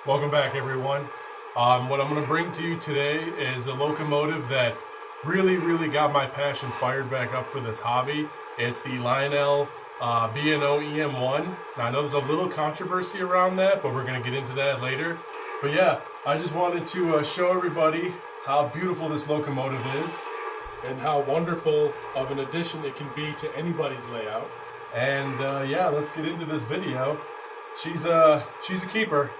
Welcome back, everyone. What I'm going to bring to you today is a locomotive that really got my passion fired back up for this hobby. It's the Lionel B&O EM-1. Now, I know there's a little controversy around that, but we're going to get into that later. But yeah, I just wanted to show everybody how beautiful this locomotive is and how wonderful of an addition it can be to anybody's layout. And yeah, let's get into this video. She's a keeper.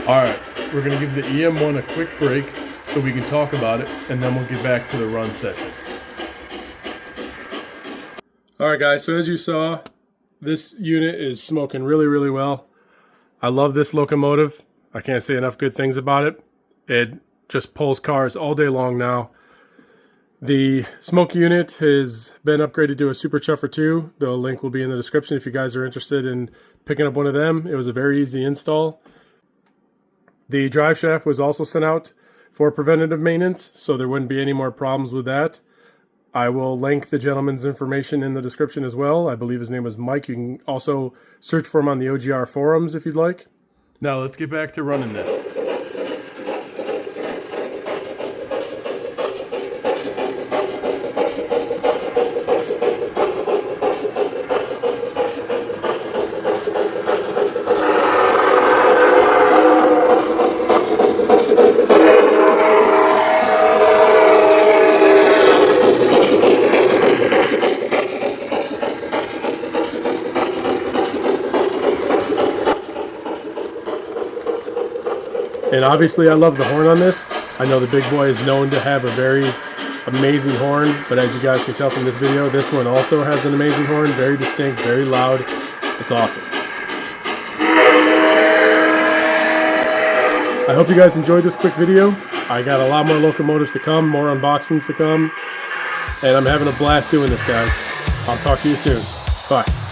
Alright, we're going to give the EM-1 a quick break so we can talk about it, and then we'll get back to the run session. Alright guys, so as you saw, this unit is smoking really well. I love this locomotive. I can't say enough good things about it. It just pulls cars all day long now. The smoke unit has been upgraded to a Super Chuffer Ii. The link will be in the description if you guys are interested in picking up one of them. It was a very easy install. The drive shaft was also sent out for preventative maintenance, so there wouldn't be any more problems with that. I will link the gentleman's information in the description as well. I believe his name was Mike. You can also search for him on the OGR Forums if you'd like. Now let's get back to running this. And obviously I love the horn on this. I know the big boy is known to have a very amazing horn, but as you guys can tell from this video, this one also has an amazing horn, very distinct, very loud. It's awesome. I hope you guys enjoyed this quick video. I got a lot more locomotives to come, more unboxings to come, and I'm having a blast doing this, guys. I'll talk to you soon. Bye.